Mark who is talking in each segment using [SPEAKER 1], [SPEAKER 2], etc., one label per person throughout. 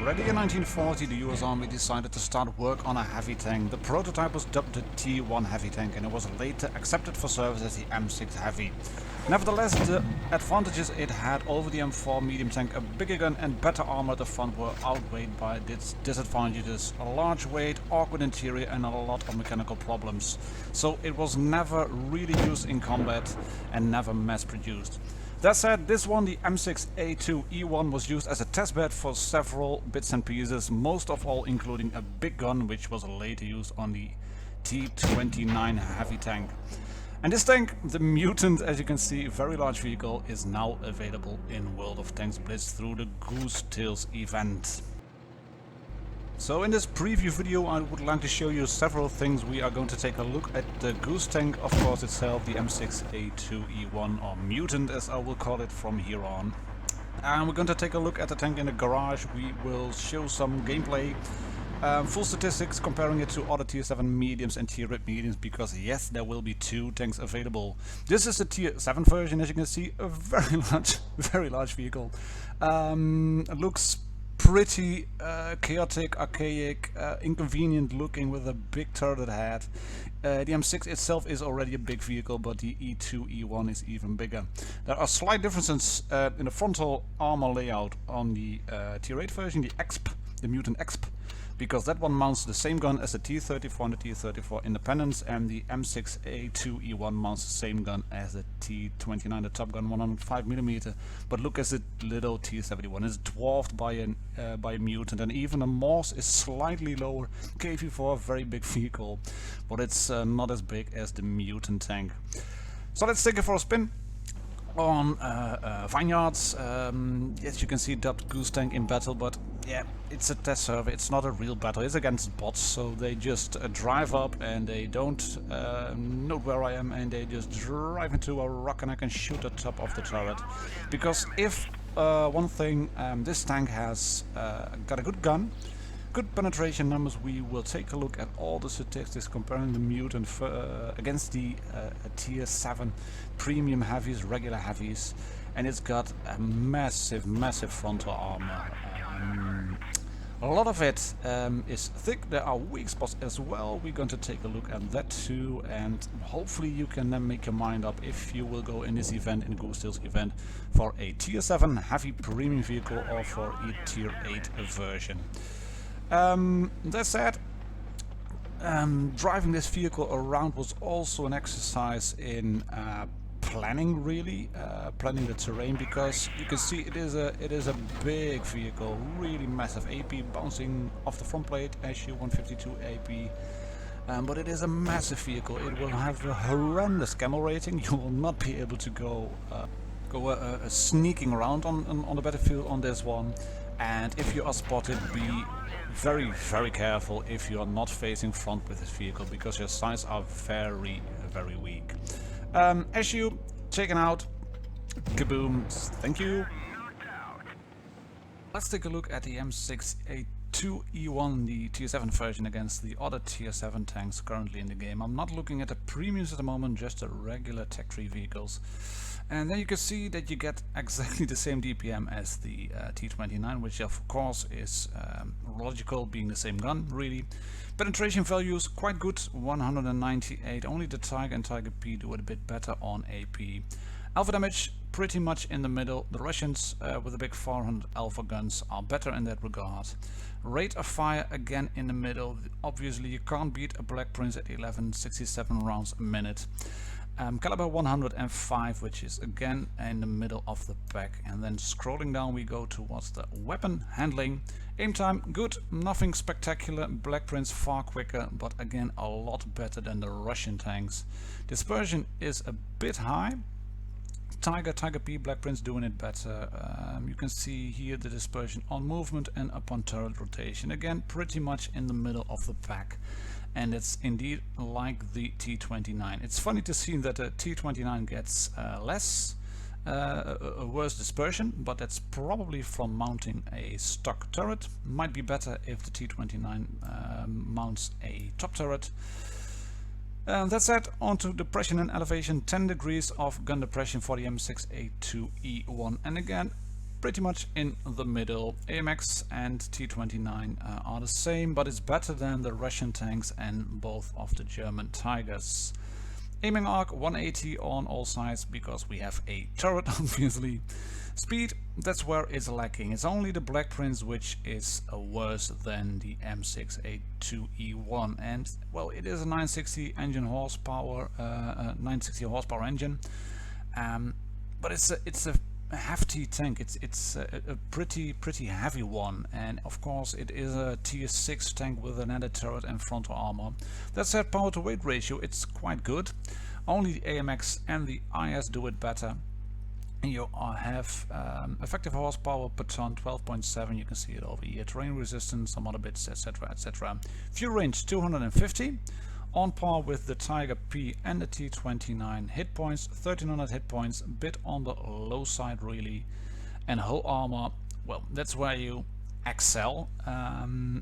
[SPEAKER 1] Already in 1940 the US Army decided to start work on a heavy tank. The prototype was dubbed the T1 heavy tank and it was later accepted for service as the M6 heavy. Nevertheless, the advantages it had over the M4 medium tank, a bigger gun and better armor at the front, were outweighed by its disadvantages: a large weight, awkward interior and a lot of mechanical problems. So it was never really used in combat and never mass produced. That said, this one, the M6A2E1, was used as a testbed for several bits and pieces, most of all including a big gun which was later used on the T29 heavy tank. And this tank, the Mutant, as you can see, very large vehicle, is now available in World of Tanks Blitz through the Goose Tales Event. So in this preview video I would like to show you several things. We are going to take a look at the Goose tank, of course itself, the M6A2E1, or Mutant as I will call it from here on. And we're going to take a look at the tank in the garage. We will show some gameplay, full statistics comparing it to other tier 7 mediums and tier 8 mediums, because yes, there will be two tanks available. This is the tier 7 version, as you can see, a very large vehicle. It looks pretty chaotic, archaic, inconvenient looking with a big turret head. The M6 itself is already a big vehicle, but the E2, E1 is even bigger. There are slight differences in the frontal armor layout on the tier 8 version, the EXP, the Mutant EXP, because that one mounts the same gun as the T34 and the T34 Independence, and the M6A2E1 mounts the same gun as the T29, the Top Gun 105mm. But look at the little T71, it's dwarfed by a Mutant, and even the Morse is slightly lower. KV for a very big vehicle, but it's not as big as the Mutant tank. So let's take it for a spin on Vineyards. Yes, you can see dubbed Goose tank in battle, but yeah, it's a test server, it's not a real battle, it's against bots, so they just drive up and they don't note where I am, and they just drive into a rock and I can shoot the top of the turret. Because if one thing, this tank has got a good gun, good penetration numbers. We will take a look at all the statistics comparing the Mutant against the tier 7 premium heavies, regular heavies, and it's got a massive frontal armor. A lot of it is thick. There are weak spots as well. We're going to take a look at that too, and hopefully you can then make your mind up if you will go in this event, in Goose Tales event, for a tier 7 heavy premium vehicle or for a tier 8 version. That said, driving this vehicle around was also an exercise in planning, really, planning the terrain, because you can see it is a big vehicle, really massive AP bouncing off the front plate, SU 152 AP. But it is a massive vehicle. It will have a horrendous camel rating. You will not be able to go sneaking around on the battlefield on this one. And if you are spotted, be very careful if you are not facing front with this vehicle, because your sights are very weak. SU taken out. Kaboom. Thank you. Let's take a look at the M6A2E1, the tier 7 version, against the other tier 7 tanks currently in the game. I'm not looking at the premiums at the moment, just the regular Tech 3 vehicles. And then you can see that you get exactly the same DPM as the T29, which of course is logical, being the same gun, really. Penetration values quite good, 198. Only the Tiger and Tiger P do it a bit better on AP. Alpha damage pretty much in the middle. The Russians with the big 400 alpha guns are better in that regard. Rate of fire again in the middle. Obviously you can't beat a Black Prince at 1167 rounds a minute. Caliber 105, which is again in the middle of the pack. And then scrolling down we go towards the weapon handling. Aim time good, nothing spectacular. Black Prince far quicker, but again a lot better than the Russian tanks. Dispersion is a bit high. Tiger P, Black Prince doing it better. You can see here the dispersion on movement and upon turret rotation. Again, pretty much in the middle of the pack. And it's indeed like the T29. It's funny to see that the T29 gets a worse dispersion, but that's probably from mounting a stock turret. Might be better if the T29 mounts a top turret. That said, onto depression and elevation, 10 degrees of gun depression for the M6A2E1. And again, pretty much in the middle. AMX and T29 are the same, but it's better than the Russian tanks and both of the German Tigers. Aiming arc 180 on all sides because we have a turret obviously. Speed, that's where it's lacking. It's only the Black Prince which is worse than the M6A2E1, and well, it is a 960 engine horsepower, 960 horsepower engine, but it's a hefty tank. It's a pretty heavy one, and of course it is a tier 6 tank with an added turret and frontal armor. That said, power to weight ratio, it's quite good. Only the AMX and the IS do it better. You have effective horsepower per ton 12.7, you can see it over here, terrain resistance, some other bits, etc, etc. Fuel range 250, on par with the Tiger P and the T29. Hit points 1300 hit points, bit on the low side really. And hull armor, well, that's where you excel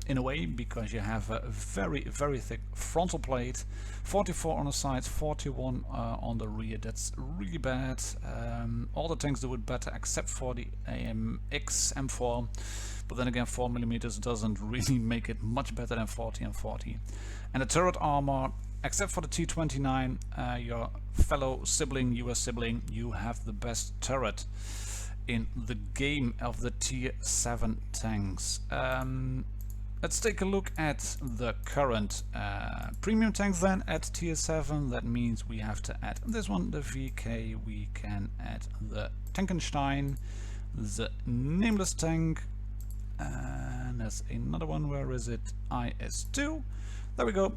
[SPEAKER 1] in a way, because you have a very thick frontal plate, 44 on the sides, 41 on the rear. That's really bad. All the tanks do it better except for the AMX M4, but then again 4mm doesn't really make it much better than 40 and 40. And the turret armor, except for the T29, your fellow sibling, US sibling, you have the best turret in the game of the tier 7 tanks. Let's take a look at the current premium tanks then at tier 7. That means we have to add this one, the VK, we can add the Tankenstein, the Nameless tank, and there's another one, where is it? IS2. There we go.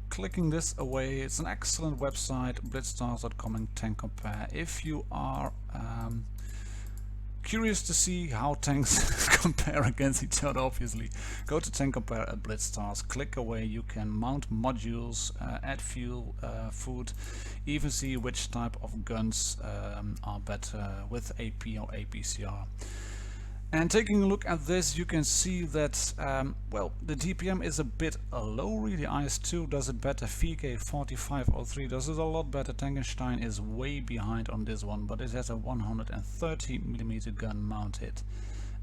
[SPEAKER 1] Clicking this away, it's an excellent website, blitzstars.com and tank compare. If you are curious to see how tanks compare against each other, obviously, go to tank compare at blitzstars, click away, you can mount modules, add fuel, food, even see which type of guns are better with AP or APCR. And taking a look at this, you can see that, well, the DPM is a bit low really. IS2 does it better, VK 4503 does it a lot better. Tankenstein is way behind on this one, but it has a 130mm gun mounted.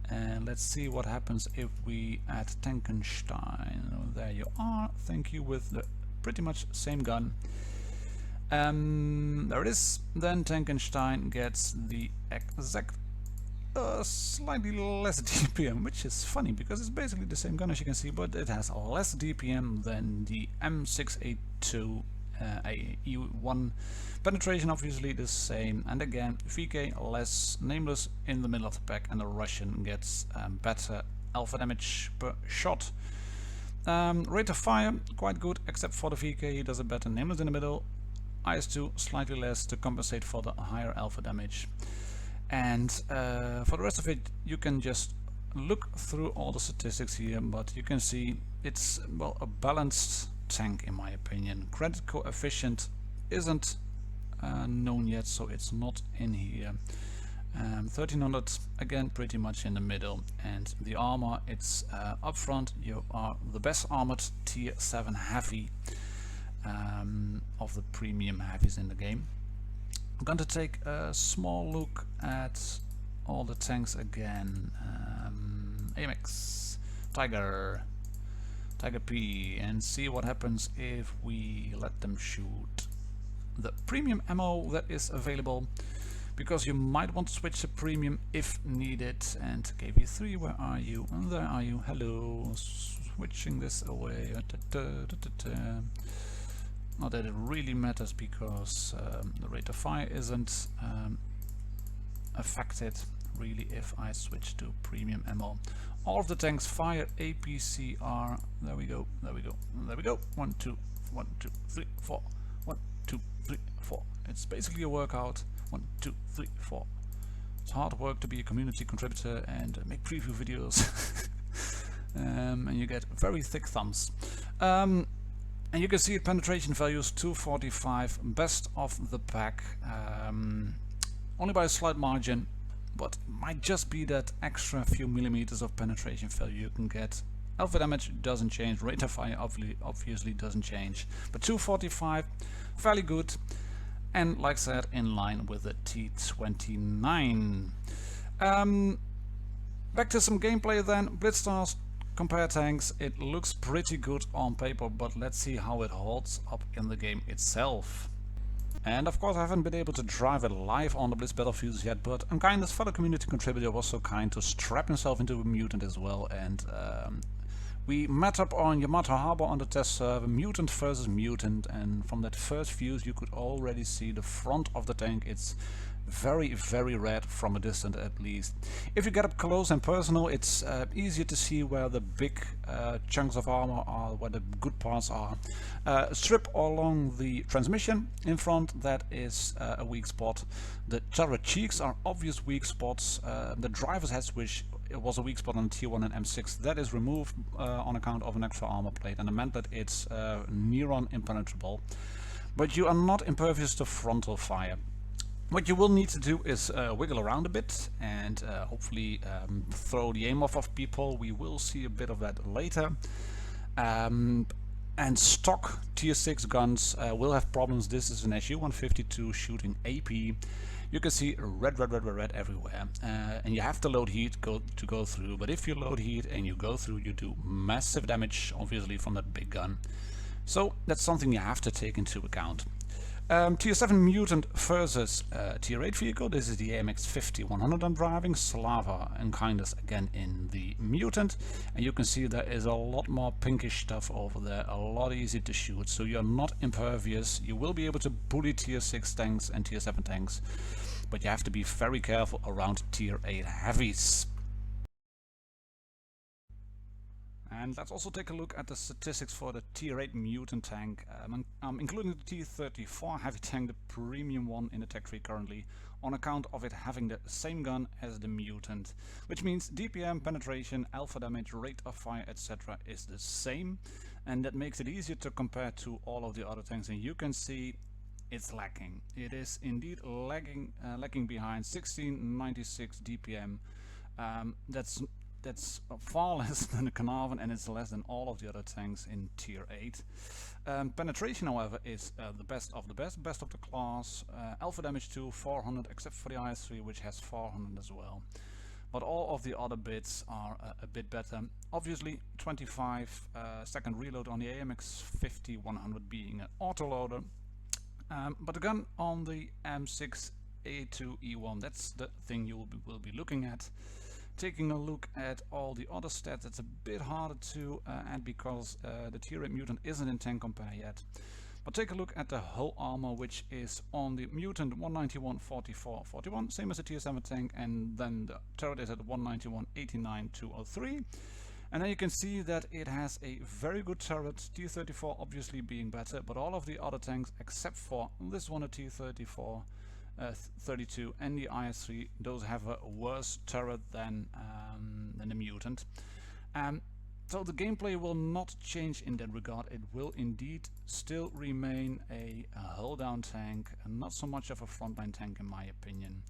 [SPEAKER 1] And let's see what happens if we add Tankenstein. There you are, thank you, with the pretty much same gun. There it is. Then Tankenstein gets the exact slightly less DPM, which is funny because it's basically the same gun as you can see, but it has less DPM than the M6A2E1. Penetration obviously the same, and again VK less, Nameless in the middle of the pack, and the Russian gets better alpha damage per shot. Rate of fire quite good, except for the VK, he does it better. Nameless in the middle, IS2 slightly less to compensate for the higher alpha damage. And for the rest of it, you can just look through all the statistics here, but you can see it's, well, a balanced tank in my opinion. Credit coefficient isn't known yet, so it's not in here. 1300 again, pretty much in the middle, and the armor, it's up front. You are the best armored tier 7 heavy of the premium heavies in the game. I'm going to take a small look at all the tanks again. AMX, Tiger P, and see what happens if we let them shoot the premium ammo that is available, because you might want to switch to premium if needed. And KV3, where are you? And there are you. Hello. Switching this away. Not that it really matters, because the rate of fire isn't affected really if I switch to premium ammo. All of the tanks fire APCR. There we go, there we go, there we go. 1, 2, 1, 2, 3, 4. 1, 2, 3, 4. It's basically a workout. 1, 2, 3, 4. It's hard work to be a community contributor and make preview videos. And you get very thick thumbs. And you can see penetration values 245, best of the pack, only by a slight margin, but might just be that extra few millimeters of penetration value you can get. Alpha damage doesn't change, rate of fire obviously doesn't change, but 245, fairly good. and like I said, in line with the T29. Back to some gameplay then. Blitzstars compare tanks. It looks pretty good on paper, but let's see how it holds up in the game itself. And of course I haven't been able to drive it live on the Blitz battlefields yet, but Unkind's fellow community contributor was so kind to strap himself into a mutant as well, and we met up on Yamato Harbor on the test server, mutant versus mutant, and from that first view you could already see the front of the tank. It's very, very red from a distance at least. If you get up close and personal, it's easier to see where the big chunks of armor are, where the good parts are. Strip along the transmission in front, that is a weak spot. The turret cheeks are obvious weak spots. The driver's head switch, it was a weak spot on the T1 and M6. That is removed on account of an extra armor plate, and the mantlet it's near on impenetrable. But you are not impervious to frontal fire. What you will need to do is wiggle around a bit and hopefully throw the aim off of people. We will see a bit of that later. And stock tier 6 guns will have problems. This is an SU-152 shooting AP. You can see red everywhere, and you have to load heat to go through. But if you load heat and you go through, you do massive damage, obviously, from that big gun. So that's something you have to take into account. Tier 7 mutant versus tier 8 vehicle. This is the AMX-50-100 I'm driving. Slava and Kindness again in the mutant, and you can see there is a lot more pinkish stuff over there, a lot easier to shoot, so you're not impervious. You will be able to bully tier 6 tanks and tier 7 tanks, but you have to be very careful around tier 8 heavies. And let's also take a look at the statistics for the tier 8 mutant tank, including the T-34 heavy tank, the premium one in the tech tree currently, on account of it having the same gun as the mutant, which means DPM, penetration, alpha damage, rate of fire, etc. is the same, and that makes it easier to compare to all of the other tanks. And you can see it's lacking. It is indeed lagging behind 1696 DPM. That's far less than the Carnarvon, and it's less than all of the other tanks in tier 8. Penetration, however, is the best of the best of the class. Alpha damage too, 400, except for the IS-3, which has 400 as well. But all of the other bits are a bit better. Obviously, 25 second reload on the AMX-50-100 being an autoloader. But the gun on the M6A2E1, that's the thing you will be looking at. Taking a look at all the other stats, it's a bit harder to add because the tier 8 mutant isn't in tank compare yet. But take a look at the hull armor, which is on the mutant 191-44-41, same as the tier 7 tank, and then the turret is at 191-89-203. And then you can see that it has a very good turret, T-34 obviously being better, but all of the other tanks except for this one, a T-34, 32 and the IS-3, those have a worse turret than the mutant. So the gameplay will not change in that regard. It will indeed still remain a hull down tank, and not so much of a frontline tank in my opinion.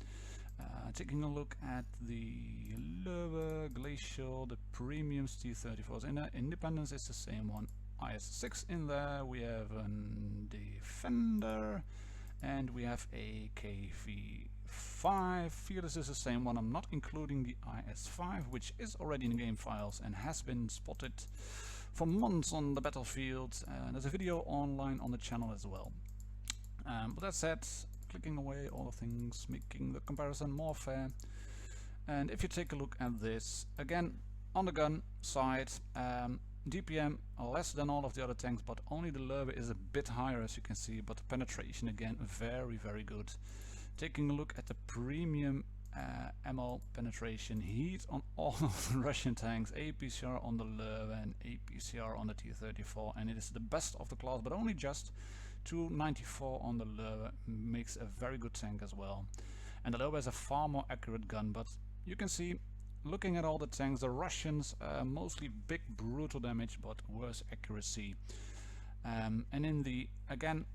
[SPEAKER 1] Taking a look at the lower Glacial, the premiums T-34s in there. Independence is the same one. IS-6 in there. We have a Defender. And we have a KV-5. Fearless is the same one. I'm not including the IS-5, which is already in the game files and has been spotted for months on the battlefield. There's a video online on the channel as well. But that said, clicking away all the things, making the comparison more fair. And if you take a look at this, again, on the gun side, DPM less than all of the other tanks, but only the Löwe is a bit higher, as you can see, but the penetration again very good. Taking a look at the premium ammo penetration, heat on all of the Russian tanks, APCR on the Löwe and APCR on the T-34, and it is the best of the class, but only just 294 on the Löwe makes a very good tank as well. And the Löwe is a far more accurate gun, but you can see, looking at all the tanks, the Russians mostly big brutal damage but worse accuracy. And in the, again,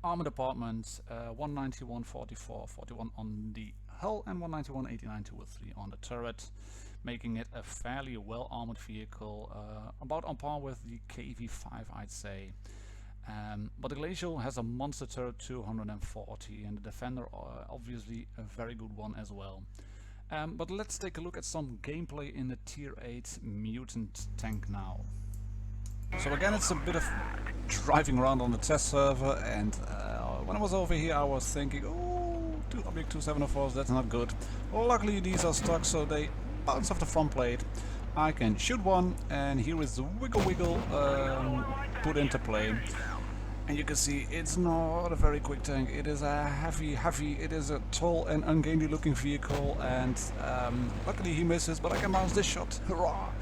[SPEAKER 1] armor department, 191-44-41 on the hull and 191-89-203 on the turret, making it a fairly well armored vehicle, about on par with the KV-5 I'd say. But the Glacial has a monster turret 240, and the Defender obviously a very good one as well. But let's take a look at some gameplay in the tier 8 mutant tank now. So again, it's a bit of driving around on the test server, and when I was over here I was thinking, oh, 2 Object 2704s, that's not good. Luckily these are stuck, so they bounce off the front plate. I can shoot one, and here is the wiggle wiggle put into play. And you can see it's not a very quick tank. It is a heavy, it is a tall and ungainly looking vehicle, and luckily he misses, but I can bounce this shot. Hurrah!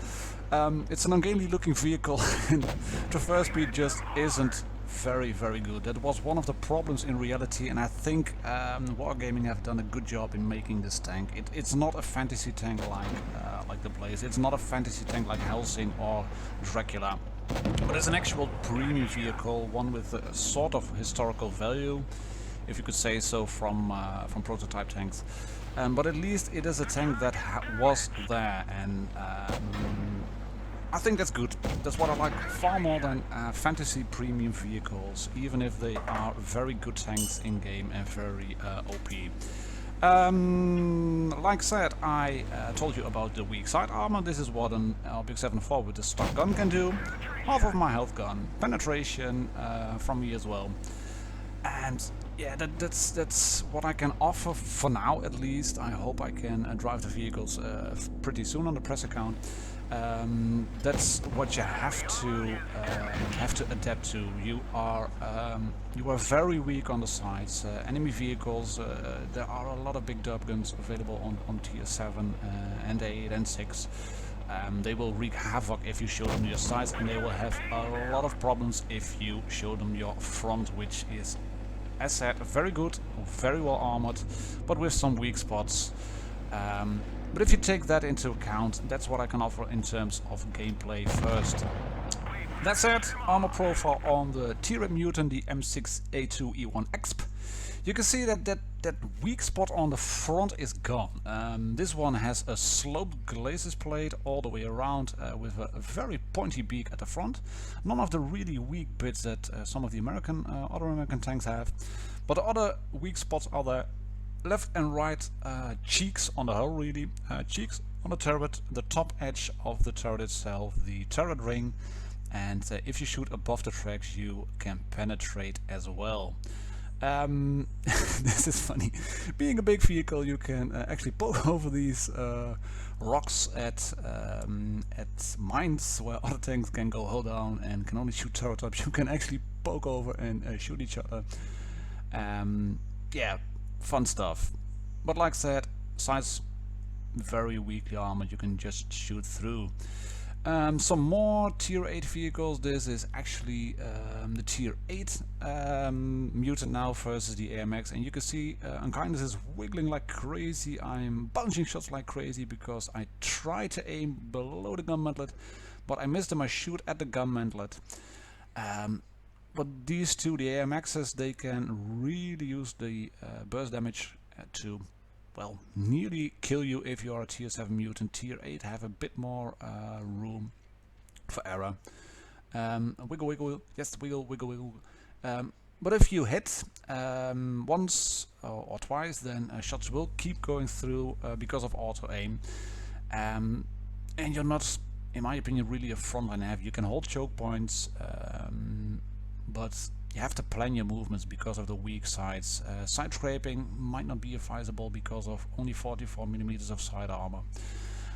[SPEAKER 1] It's an ungainly looking vehicle, and traverse speed just isn't very good. That was one of the problems in reality, and I think Wargaming have done a good job in making this tank. It's not a fantasy tank like the Blaze. It's not a fantasy tank like Helsing or Dracula. But it's an actual premium vehicle, one with a sort of historical value, if you could say so, from prototype tanks. But at least it is a tank that was there, and I think that's good. That's what I like far more than fantasy premium vehicles, even if they are very good tanks in game and very OP. Like said, I told you about the weak side armor. This is what an Object 74 with the stock gun can do. Half of my health gun, penetration from me as well. And yeah, that's what I can offer for now, at least. I hope I can drive the vehicles pretty soon on the press account. That's what you have to adapt to. You are very weak on the sides. Enemy vehicles. There are a lot of big dub guns available on tier 7 and 8 and 6. They will wreak havoc if you show them your sides, and they will have a lot of problems if you show them your front, which is, as said, very good, very well armored, but with some weak spots. But if you take that into account, that's what I can offer in terms of gameplay first. That said, armor profile on the tier 8 mutant, the M6A2E1 exp. You can see that weak spot on the front is gone. This one has a sloped glacis plate all the way around with a very pointy beak at the front. None of the really weak bits that some of the other American tanks have. But the other weak spots are the left and right cheeks on the hull, really. Cheeks on the turret, the top edge of the turret itself, the turret ring, and if you shoot above the tracks you can penetrate as well. This is funny. Being a big vehicle, you can actually poke over these rocks at mines where other tanks can go hull down and can only shoot turret tops. You can actually poke over and shoot each other. Yeah, fun stuff. But like I said, sides very weakly armored. You can just shoot through. Some more tier 8 vehicles. This is actually the tier 8 mutant now versus the AMX, and you can see Unkindness is wiggling like crazy. I'm bouncing shots like crazy because I try to aim below the gun mantlet, but I missed them. I shoot at the gun mantlet. But these two, the AMXs, they can really use the burst damage to, well, nearly kill you if you are a tier 7 mutant. Tier 8 have a bit more room for error. Wiggle wiggle, yes, wiggle wiggle wiggle. But if you hit once or twice, then shots will keep going through because of auto aim. And you're not, in my opinion, really a frontline heavy. You can hold choke points, but you have to plan your movements because of the weak sides. Side scraping might not be advisable because of only 44mm of side armor.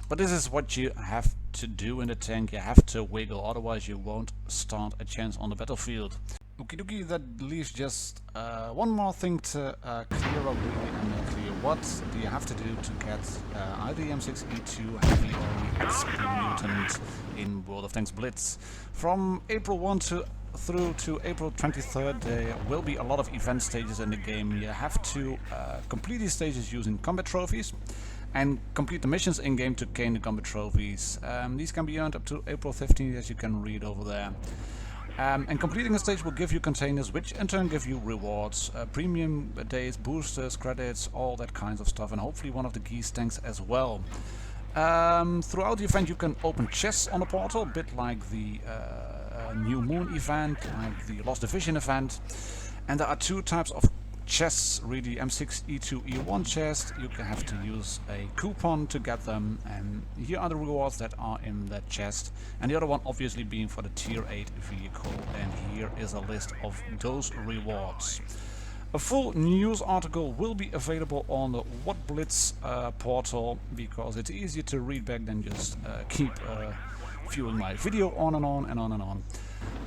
[SPEAKER 1] But this is what you have to do in the tank. You have to wiggle, otherwise you won't stand a chance on the battlefield. Okie dokie, that leaves just one more thing to clear up really and make clear. What do you have to do to get either the M6A2 Heavy or the XP Mutant in World of Tanks Blitz? From April 1 through to April 23rd, there will be a lot of event stages in the game. You have to complete these stages using combat trophies and complete the missions in game to gain the combat trophies. These can be earned up to April 15th, as you can read over there. And completing a stage will give you containers, which in turn give you rewards, premium days, boosters, credits, all that kinds of stuff, and hopefully one of the Goose tanks as well. Throughout the event you can open chests on the portal, a bit like the New Moon event, like the Lost Division event. And there are two types of chests, really. M6A2E1 chest, you have to use a coupon to get them, and here are the rewards that are in that chest, and the other one obviously being for the tier 8 vehicle, and here is a list of those rewards. A full news article will be available on the WoT Blitz portal, because it's easier to read back than just keep viewing my video on and on and on and on.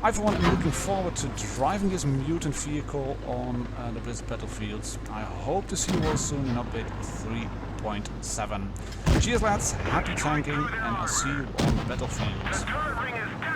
[SPEAKER 1] I for one am looking forward to driving this mutant vehicle on the Blitz battlefields. I hope to see you all soon in update 3.7. Cheers lads, happy tanking, and I'll see you on the battlefield.